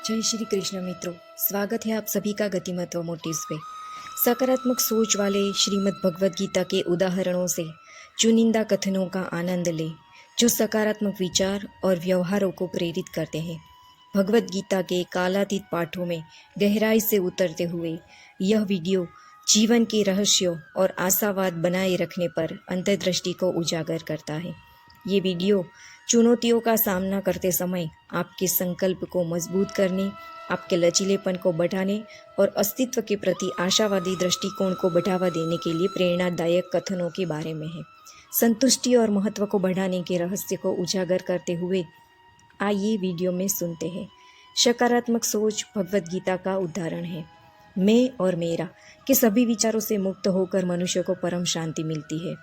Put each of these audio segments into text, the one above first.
जय श्री कृष्ण मित्रों, स्वागत है आप सभी का गतिमत्व मोटिव्स पे। सकारात्मक सोच वाले श्रीमद् भगवद गीता के उदाहरणों से चुनिंदा कथनों का आनंद ले जो सकारात्मक विचार और व्यवहारों को प्रेरित करते हैं। भगवद गीता के कालातीत पाठों में गहराई से उतरते हुए यह वीडियो जीवन के रहस्यों और आशावाद बनाए रखने पर अंतर्दृष्टि को उजागर करता है। ये वीडियो चुनौतियों का सामना करते समय आपके संकल्प को मजबूत करने, आपके लचीलेपन को बढ़ाने और अस्तित्व के प्रति आशावादी दृष्टिकोण को बढ़ावा देने के लिए प्रेरणादायक कथनों के बारे में है। संतुष्टि और महत्व को बढ़ाने के रहस्य को उजागर करते हुए आइए वीडियो में सुनते हैं। सकारात्मक सोच भगवद गीता का उदाहरण है। मैं और मेरा के सभी विचारों से मुक्त होकर मनुष्य को परम शांति मिलती है।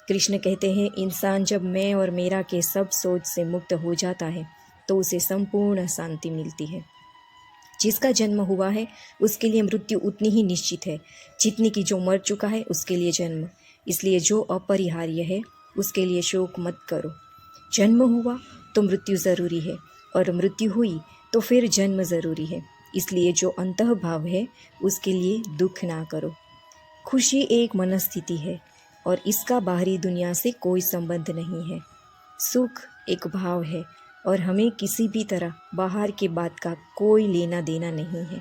कृष्ण कहते हैं, इंसान जब मैं और मेरा के सब सोच से मुक्त हो जाता है तो उसे संपूर्ण शांति मिलती है। जिसका जन्म हुआ है उसके लिए मृत्यु उतनी ही निश्चित है जितनी कि जो मर चुका है उसके लिए जन्म। इसलिए जो अपरिहार्य है उसके लिए शोक मत करो। जन्म हुआ तो मृत्यु ज़रूरी है और मृत्यु हुई तो फिर जन्म ज़रूरी है। इसलिए जो अंतःभाव है उसके लिए दुख ना करो। खुशी एक मनस्थिति है और इसका बाहरी दुनिया से कोई संबंध नहीं है। सुख एक भाव है और हमें किसी भी तरह बाहर के बात का कोई लेना देना नहीं है।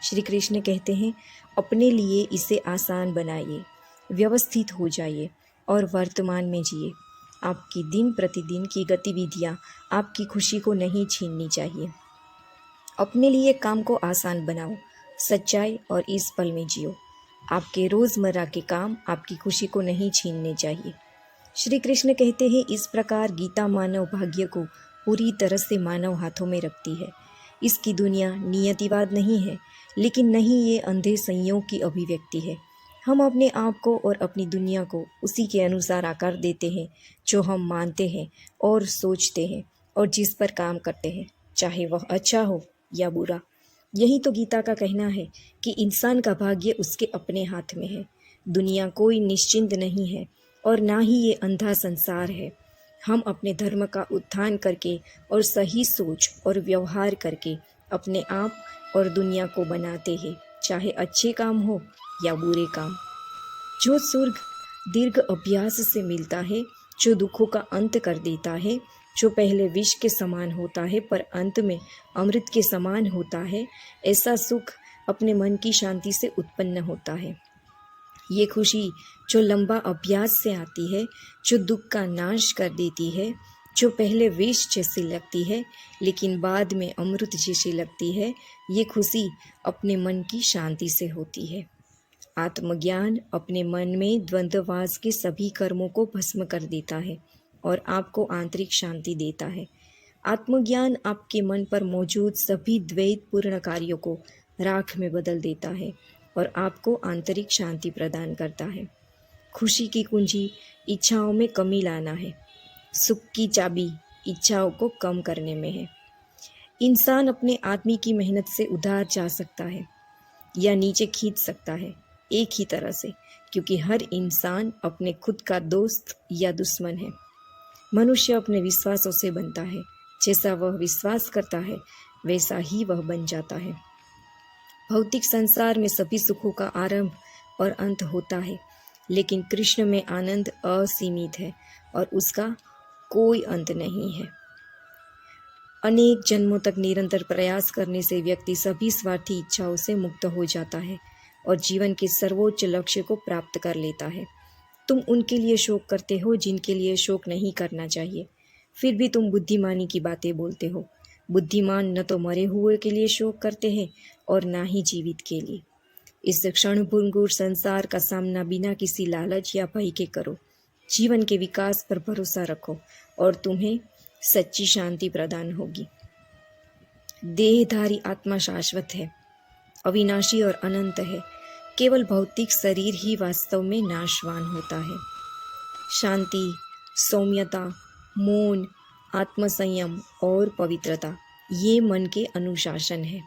श्री कृष्ण कहते हैं, अपने लिए इसे आसान बनाइए, व्यवस्थित हो जाइए और वर्तमान में जिए। आपकी दिन प्रतिदिन की गतिविधियाँ आपकी खुशी को नहीं छीननी चाहिए। अपने लिए काम को आसान बनाओ, सच्चाई और इस पल में जियो। आपके रोज़मर्रा के काम आपकी खुशी को नहीं छीनने चाहिए। श्री कृष्ण कहते हैं, इस प्रकार गीता मानव भाग्य को पूरी तरह से मानव हाथों में रखती है। इसकी दुनिया नियतिवाद नहीं है, लेकिन नहीं ये अंधे संयोग की अभिव्यक्ति है। हम अपने आप को और अपनी दुनिया को उसी के अनुसार आकार देते हैं जो हम मानते हैं और सोचते हैं और जिस पर काम करते हैं, चाहे वह अच्छा हो या बुरा। यही तो गीता का कहना है कि इंसान का भाग्य उसके अपने हाथ में है। दुनिया कोई निश्चिंत नहीं है और ना ही ये अंधा संसार है। हम अपने धर्म का उत्थान करके और सही सोच और व्यवहार करके अपने आप और दुनिया को बनाते हैं, चाहे अच्छे काम हो या बुरे काम। जो स्वर्ग दीर्घ अभ्यास से मिलता है, जो दुखों का अंत कर देता है, जो पहले विष के समान होता है पर अंत में अमृत के समान होता है, ऐसा सुख अपने मन की शांति से उत्पन्न होता है। ये खुशी जो लंबा अभ्यास से आती है, जो दुख का नाश कर देती है, जो पहले विष जैसी लगती है लेकिन बाद में अमृत जैसी लगती है, ये खुशी अपने मन की शांति से होती है। आत्मज्ञान अपने मन में द्वंद्ववास के सभी कर्मों को भस्म कर देता है और आपको आंतरिक शांति देता है। आत्मज्ञान आपके मन पर मौजूद सभी द्वैतपूर्ण कार्यों को राख में बदल देता है और आपको आंतरिक शांति प्रदान करता है। खुशी की कुंजी इच्छाओं में कमी लाना है। सुख की चाबी इच्छाओं को कम करने में है। इंसान अपने आदमी की मेहनत से उधार जा सकता है या नीचे खींच सकता है, एक ही तरह से, क्योंकि हर इंसान अपने खुद का दोस्त या दुश्मन है। मनुष्य अपने विश्वासों से बनता है। जैसा वह विश्वास करता है वैसा ही वह बन जाता है। भौतिक संसार में सभी सुखों का आरंभ और अंत होता है, लेकिन कृष्ण में आनंद असीमित है और उसका कोई अंत नहीं है। अनेक जन्मों तक निरंतर प्रयास करने से व्यक्ति सभी स्वार्थी इच्छाओं से मुक्त हो जाता है और जीवन के सर्वोच्च लक्ष्य को प्राप्त कर लेता है। तुम उनके लिए शोक करते हो जिनके लिए शोक नहीं करना चाहिए, फिर भी तुम बुद्धिमानी की बातें बोलते हो। बुद्धिमान न तो मरे हुए के लिए शोक करते हैं और ना ही जीवित के लिए। इस क्षणभंगुर संसार का सामना बिना किसी लालच या भय के करो। जीवन के विकास पर भरोसा रखो और तुम्हें सच्ची शांति प्रदान होगी। देहधारी आत्मा शाश्वत है, अविनाशी और अनंत है। केवल भौतिक शरीर ही वास्तव में नाशवान होता है। शांति, सौम्यता, मौन, आत्मसंयम और पवित्रता ये मन के अनुशासन है।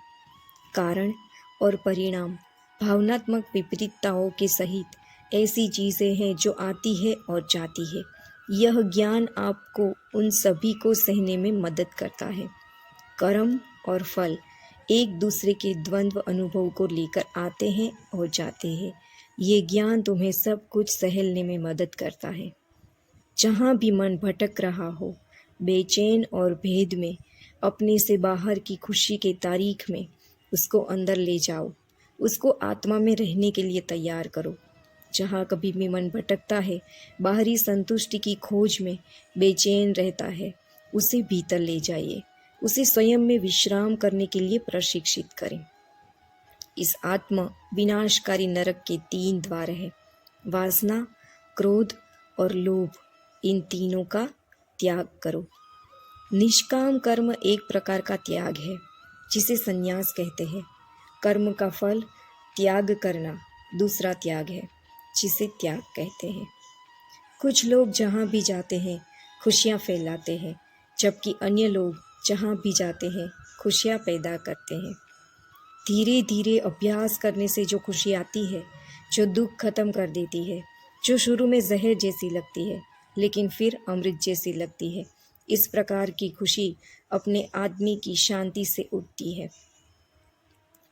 कारण और परिणाम भावनात्मक विपरीतताओं के सहित ऐसी चीज़ें हैं जो आती है और जाती है। यह ज्ञान आपको उन सभी को सहने में मदद करता है। कर्म और फल एक दूसरे के द्वंद्व अनुभव को लेकर आते हैं और जाते हैं। ये ज्ञान तुम्हें सब कुछ सहलने में मदद करता है। जहाँ भी मन भटक रहा हो, बेचैन और भेद में, अपने से बाहर की खुशी के तारीख में, उसको अंदर ले जाओ। उसको आत्मा में रहने के लिए तैयार करो। जहाँ कभी भी मन भटकता है, बाहरी संतुष्टि की खोज में बेचैन रहता है, उसे भीतर ले जाइए। उसे स्वयं में विश्राम करने के लिए प्रशिक्षित करें। इस आत्म विनाशकारी नरक के 3 द्वार हैं: वासना, क्रोध और लोभ। इन तीनों का त्याग करो। निष्काम कर्म एक प्रकार का त्याग है, जिसे संन्यास कहते हैं। कर्म का फल त्याग करना दूसरा त्याग है, जिसे त्याग कहते हैं। कुछ लोग जहाँ भी जाते हैं खुशियाँ फैलाते हैं, जबकि अन्य लोग जहाँ भी जाते हैं खुशियाँ पैदा करते हैं। धीरे धीरे अभ्यास करने से जो खुशी आती है, जो दुख खत्म कर देती है, जो शुरू में जहर जैसी लगती है लेकिन फिर अमृत जैसी लगती है, इस प्रकार की खुशी अपने आदमी की शांति से उठती है।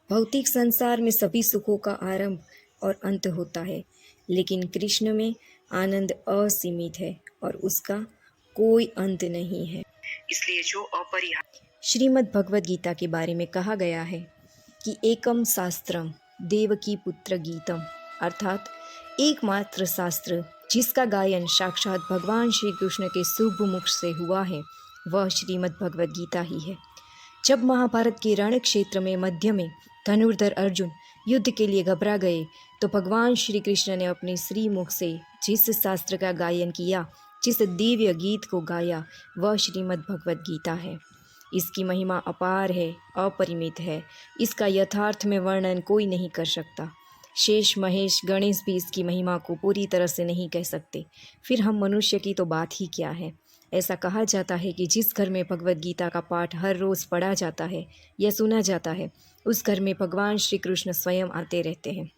भौतिक संसार में सभी सुखों का आरंभ और अंत होता है, लेकिन कृष्ण में आनंद असीमित है और उसका कोई अंत नहीं है। इसलिए जो अपरिहार्य श्रीमद् भगवद गीता के बारे में कहा गया है कि एकम शास्त्रम देवकी पुत्र गीतम, अर्थात एकमात्र शास्त्र जिसका गायन साक्षात भगवान श्री कृष्ण के शुभ मुख से हुआ है, वह श्रीमद् भगवद गीता ही है। जब महाभारत के रण क्षेत्र में मध्य में धनुर्धर अर्जुन युद्ध के लिए घबरा गए, तो भगवान श्री कृष्ण ने अपने श्री मुख से जिस शास्त्र का गायन किया, जिस दिव्य गीत को गाया, वह श्रीमद् भगवद गीता है। इसकी महिमा अपार है, अपरिमित है। इसका यथार्थ में वर्णन कोई नहीं कर सकता। शेष महेश गणेश भी इसकी महिमा को पूरी तरह से नहीं कह सकते, फिर हम मनुष्य की तो बात ही क्या है। ऐसा कहा जाता है कि जिस घर में भगवद गीता का पाठ हर रोज़ पढ़ा जाता है या सुना जाता है, उस घर में भगवान श्री कृष्ण स्वयं आते रहते हैं।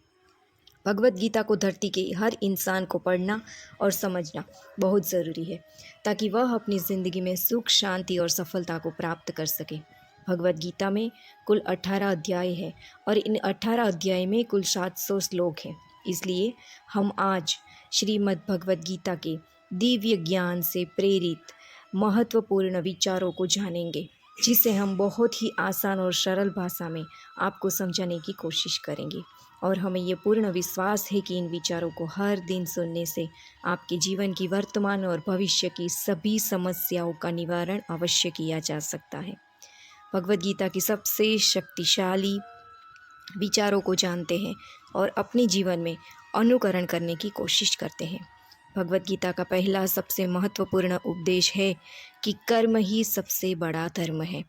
भगवद गीता को धरती के हर इंसान को पढ़ना और समझना बहुत ज़रूरी है, ताकि वह अपनी ज़िंदगी में सुख, शांति और सफलता को प्राप्त कर सके। भगवद गीता में कुल 18 अध्याय हैं और इन 18 अध्याय में कुल 700 श्लोक हैं। इसलिए हम आज श्रीमद् भगवद गीता के दिव्य ज्ञान से प्रेरित महत्वपूर्ण विचारों को जानेंगे, जिसे हम बहुत ही आसान और सरल भाषा में आपको समझाने की कोशिश करेंगे। और हमें ये पूर्ण विश्वास है कि इन विचारों को हर दिन सुनने से आपके जीवन की वर्तमान और भविष्य की सभी समस्याओं का निवारण अवश्य किया जा सकता है। भगवद गीता की सबसे शक्तिशाली विचारों को जानते हैं और अपने जीवन में अनुकरण करने की कोशिश करते हैं। भगवद गीता का पहला सबसे महत्वपूर्ण उपदेश है कि कर्म ही सबसे बड़ा धर्म है।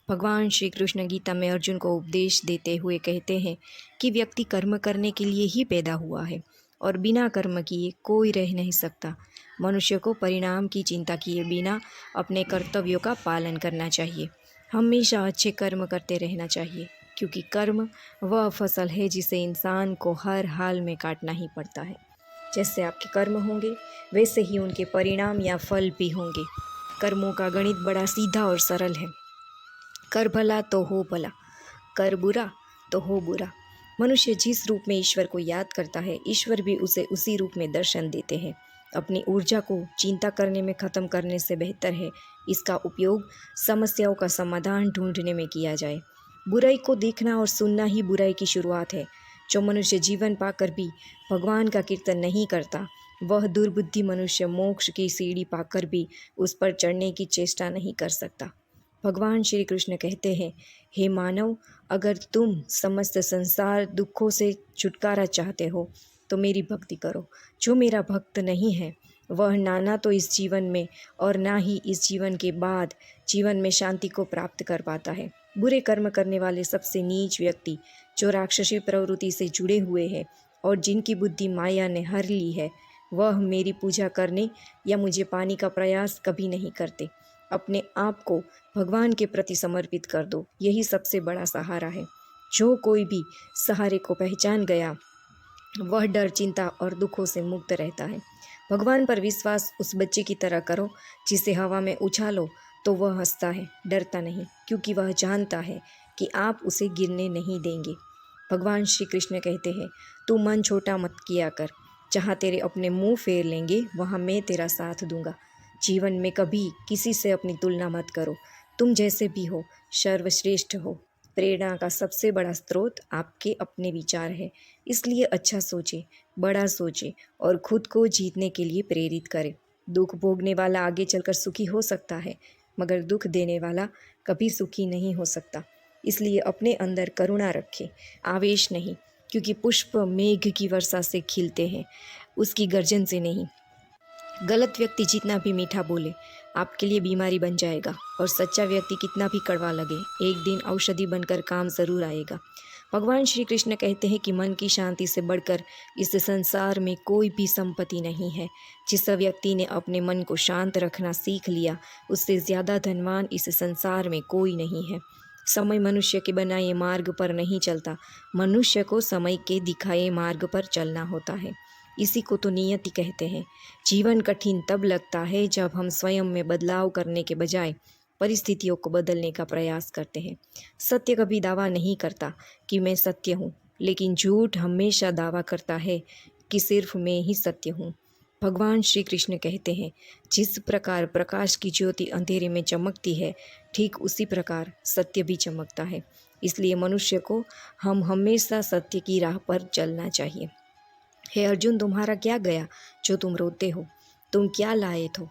भगवान श्री कृष्ण गीता में अर्जुन को उपदेश देते हुए कहते हैं कि व्यक्ति कर्म करने के लिए ही पैदा हुआ है और बिना कर्म किए कोई रह नहीं सकता। मनुष्य को परिणाम की चिंता किए बिना अपने कर्तव्यों का पालन करना चाहिए। हमेशा अच्छे कर्म करते रहना चाहिए, क्योंकि कर्म वह फसल है जिसे इंसान को हर हाल में काटना ही पड़ता है। जैसे आपके कर्म होंगे, वैसे ही उनके परिणाम या फल भी होंगे। कर्मों का गणित बड़ा सीधा और सरल है। कर भला तो हो भला, कर बुरा तो हो बुरा। मनुष्य जिस रूप में ईश्वर को याद करता है, ईश्वर भी उसे उसी रूप में दर्शन देते हैं। अपनी ऊर्जा को चिंता करने में ख़त्म करने से बेहतर है इसका उपयोग समस्याओं का समाधान ढूंढने में किया जाए। बुराई को देखना और सुनना ही बुराई की शुरुआत है। जो मनुष्य जीवन पाकर भी भगवान का कीर्तन नहीं करता, वह दुर्बुद्धि मनुष्य मोक्ष की सीढ़ी पाकर भी उस पर चढ़ने की चेष्टा नहीं कर सकता। भगवान श्री कृष्ण कहते हैं, हे मानव, अगर तुम समस्त संसार दुखों से छुटकारा चाहते हो तो मेरी भक्ति करो। जो मेरा भक्त नहीं है, वह ना तो इस जीवन में और ना ही इस जीवन के बाद जीवन में शांति को प्राप्त कर पाता है। बुरे कर्म करने वाले सबसे नीच व्यक्ति, जो राक्षसी प्रवृत्ति से जुड़े हुए हैं और जिनकी बुद्धि माया ने हर ली है, वह मेरी पूजा करने या मुझे पाने का प्रयास कभी नहीं करते। अपने आप को भगवान के प्रति समर्पित कर दो, यही सबसे बड़ा सहारा है। जो कोई भी सहारे को पहचान गया, वह डर, चिंता और दुखों से मुक्त रहता है। भगवान पर विश्वास उस बच्चे की तरह करो जिसे हवा में उछालो तो वह हंसता है, डरता नहीं, क्योंकि वह जानता है कि आप उसे गिरने नहीं देंगे। भगवान श्री कृष्ण कहते हैं, तू मन छोटा मत किया कर, जहाँ तेरे अपने मुंह फेर लेंगे वहाँ मैं तेरा साथ दूंगा। जीवन में कभी किसी से अपनी तुलना मत करो। तुम जैसे भी हो सर्वश्रेष्ठ हो। प्रेरणा का सबसे बड़ा स्रोत आपके अपने विचार है। इसलिए अच्छा सोचें, बड़ा सोचें और खुद को जीतने के लिए प्रेरित करें। दुख भोगने वाला आगे चलकर सुखी हो सकता है, मगर दुख देने वाला कभी सुखी नहीं हो सकता। इसलिए अपने अंदर करुणा रखें, आवेश नहीं, क्योंकि पुष्प मेघ की वर्षा से खिलते हैं, उसकी गर्जन से नहीं। गलत व्यक्ति जितना भी मीठा बोले आपके लिए बीमारी बन जाएगा, और सच्चा व्यक्ति कितना भी कड़वा लगे एक दिन औषधि बनकर काम ज़रूर आएगा। भगवान श्री कृष्ण कहते हैं कि मन की शांति से बढ़कर इस संसार में कोई भी संपत्ति नहीं है। जिस व्यक्ति ने अपने मन को शांत रखना सीख लिया, उससे ज़्यादा धनवान इस संसार में कोई नहीं है। समय मनुष्य के बनाए मार्ग पर नहीं चलता, मनुष्य को समय के दिखाए मार्ग पर चलना होता है। इसी को तो नियति कहते हैं। जीवन कठिन तब लगता है जब हम स्वयं में बदलाव करने के बजाय परिस्थितियों को बदलने का प्रयास करते हैं। सत्य कभी दावा नहीं करता कि मैं सत्य हूँ, लेकिन झूठ हमेशा दावा करता है कि सिर्फ मैं ही सत्य हूँ। भगवान श्री कृष्ण कहते हैं, जिस प्रकार प्रकाश की ज्योति अंधेरे में चमकती है, ठीक उसी प्रकार सत्य भी चमकता है। इसलिए मनुष्य को हम हमेशा सत्य की राह पर चलना चाहिए। हे अर्जुन, तुम्हारा क्या गया जो तुम रोते हो? तुम क्या लाए थे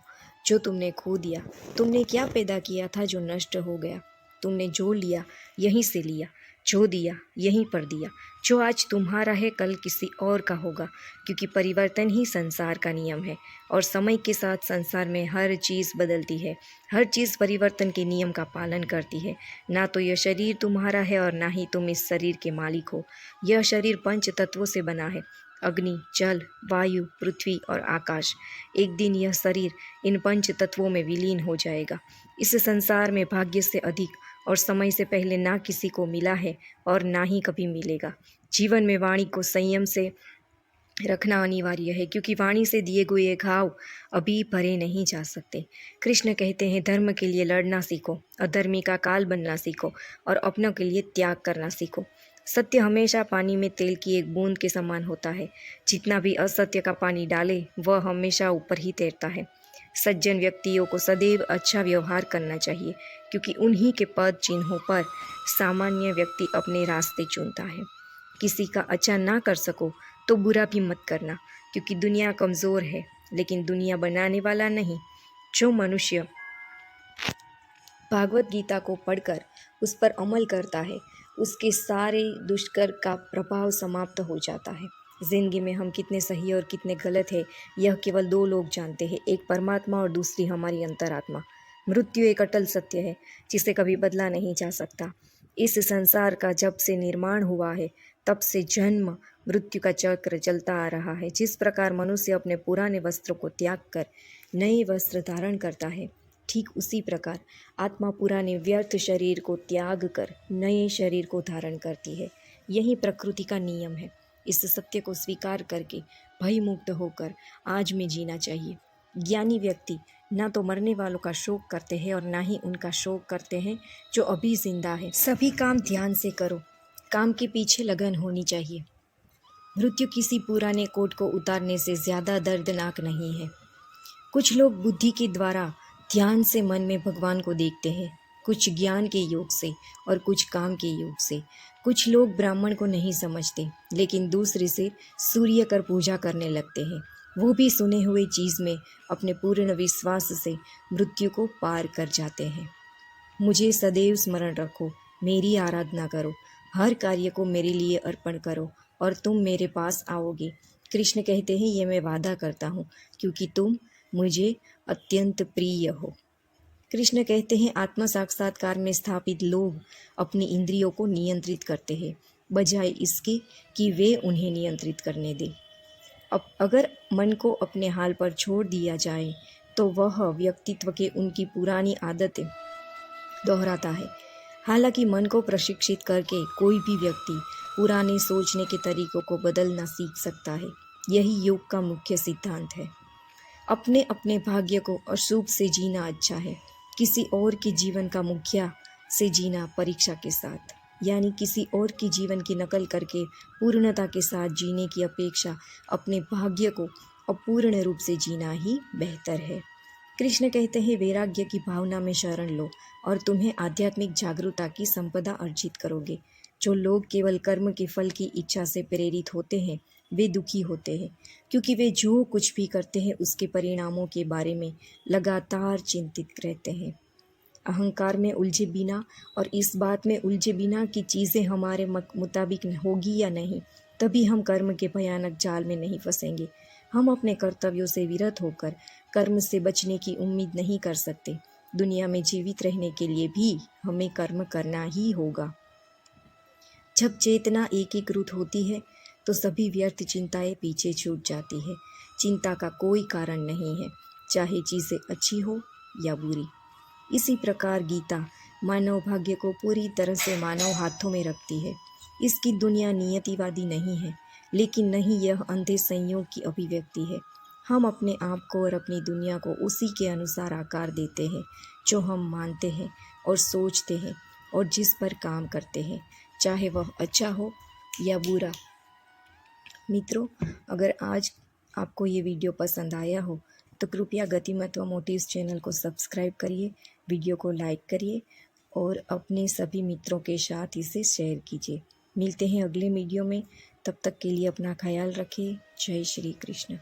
जो तुमने खो दिया? तुमने क्या पैदा किया था जो नष्ट हो गया? तुमने जो लिया यहीं से लिया, जो दिया यहीं पर दिया। जो आज तुम्हारा है कल किसी और का होगा, क्योंकि परिवर्तन ही संसार का नियम है। और समय के साथ संसार में हर चीज़ बदलती है, हर चीज़ परिवर्तन के नियम का पालन करती है। ना तो यह शरीर तुम्हारा है और ना ही तुम इस शरीर के मालिक हो। यह शरीर पंच तत्वों से बना है, अग्नि, जल, वायु, पृथ्वी और आकाश। एक दिन यह शरीर इन पंच तत्वों में विलीन हो जाएगा। इस संसार में भाग्य से अधिक और समय से पहले ना किसी को मिला है और ना ही कभी मिलेगा। जीवन में वाणी को संयम से रखना अनिवार्य है, क्योंकि वाणी से दिए हुए घाव अभी भरे नहीं जा सकते। कृष्ण कहते हैं, धर्म के लिए लड़ना सीखो, अधर्मी का काल बनना सीखो और अपनों के लिए त्याग करना सीखो। सत्य हमेशा पानी में तेल की एक बूंद के समान होता है। जितना भी असत्य का पानी डाले वह हमेशा ऊपर ही तैरता है। सज्जन व्यक्तियों को सदैव अच्छा व्यवहार करना चाहिए, क्योंकि उन्हीं के पद चिन्हों पर सामान्य व्यक्ति अपने रास्ते चुनता है। किसी का अच्छा ना कर सको तो बुरा भी मत करना, क्योंकि दुनिया कमज़ोर है, लेकिन दुनिया बनाने वाला नहीं। जो मनुष्य भागवत गीता को पढ़कर उस पर अमल करता है, उसके सारे दुष्कर का प्रभाव समाप्त हो जाता है। ज़िंदगी में हम कितने सही और कितने गलत हैं, यह केवल दो लोग जानते हैं, एक परमात्मा और दूसरी हमारी अंतरात्मा। मृत्यु एक अटल सत्य है जिसे कभी बदला नहीं जा सकता। इस संसार का जब से निर्माण हुआ है तब से जन्म मृत्यु का चक्र चलता आ रहा है। जिस प्रकार मनुष्य अपने पुराने वस्त्रों को त्याग कर नए वस्त्र धारण करता है, ठीक उसी प्रकार आत्मा पुराने व्यर्थ शरीर को त्याग कर नए शरीर को धारण करती है। यही प्रकृति का नियम है। इस सत्य को स्वीकार करके भय मुक्त होकर आज में जीना चाहिए। ज्ञानी व्यक्ति ना तो मरने वालों का शोक करते हैं और ना ही उनका शोक करते हैं जो अभी जिंदा है। सभी काम ध्यान से करो, काम के पीछे लगन होनी चाहिए। मृत्यु किसी पुराने कोट को उतारने से ज़्यादा दर्दनाक नहीं है। कुछ लोग बुद्धि के द्वारा ध्यान से मन में भगवान को देखते हैं, कुछ ज्ञान के योग से और कुछ काम के योग से। कुछ लोग ब्राह्मण को नहीं समझते, लेकिन दूसरे से सूर्य कर पूजा करने लगते हैं। वो भी सुने हुए चीज़ में अपने पूर्ण विश्वास से मृत्यु को पार कर जाते हैं। मुझे सदैव स्मरण रखो, मेरी आराधना करो, हर कार्य को मेरे लिए अर्पण करो और तुम मेरे पास आओगे। कृष्ण कहते हैं, ये मैं वादा करता हूँ, क्योंकि तुम मुझे अत्यंत प्रिय हो। कृष्ण कहते हैं, आत्म साक्षात्कार में स्थापित लोग अपनी इंद्रियों को नियंत्रित करते हैं, बजाय इसके कि वे उन्हें नियंत्रित करने दें। अब अगर मन को अपने हाल पर छोड़ दिया जाए तो वह व्यक्तित्व के उनकी पुरानी आदतें दोहराता है। हालांकि मन को प्रशिक्षित करके कोई भी व्यक्ति पुराने सोचने के तरीकों को बदलना सीख सकता है। यही योग का मुख्य सिद्धांत है। अपने अपने भाग्य को अशुभ से जीना अच्छा है। किसी और के जीवन का मुखिया से जीना परीक्षा के साथ, यानी किसी और की जीवन की नकल करके पूर्णता के साथ जीने की अपेक्षा अपने भाग्य को अपूर्ण रूप से जीना ही बेहतर है। कृष्ण कहते हैं, वैराग्य की भावना में शरण लो और तुम्हें आध्यात्मिक जागरूकता की संपदा अर्जित करोगे। जो लोग केवल कर्म के फल की इच्छा से प्रेरित होते हैं वे दुखी होते हैं, क्योंकि वे जो कुछ भी करते हैं उसके परिणामों के बारे में लगातार चिंतित रहते हैं। अहंकार में उलझे बिना और इस बात में उलझे बिना कि चीज़ें हमारे मुताबिक होगी या नहीं, तभी हम कर्म के भयानक जाल में नहीं फंसेंगे। हम अपने कर्तव्यों से विरत होकर कर्म से बचने की उम्मीद नहीं कर सकते। दुनिया में जीवित रहने के लिए भी हमें कर्म करना ही होगा। जब चेतना एकीकृत होती है तो सभी व्यर्थ चिंताएं पीछे छूट जाती है। चिंता का कोई कारण नहीं है, चाहे चीज़ें अच्छी हो या बुरी। इसी प्रकार गीता मानव भाग्य को पूरी तरह से मानव हाथों में रखती है। इसकी दुनिया नियतिवादी नहीं है, लेकिन नहीं यह अंधे संयोग की अभिव्यक्ति है। हम अपने आप को और अपनी दुनिया को उसी के अनुसार आकार देते हैं जो हम मानते हैं और सोचते हैं और जिस पर काम करते हैं, चाहे वह अच्छा हो या बुरा। मित्रों, अगर आज आपको ये वीडियो पसंद आया हो तो कृपया गतिमत्व मोटिव्स चैनल को सब्सक्राइब करिए, वीडियो को लाइक करिए और अपने सभी मित्रों के साथ इसे शेयर कीजिए। मिलते हैं अगले वीडियो में, तब तक के लिए अपना ख्याल रखिए। जय श्री कृष्ण।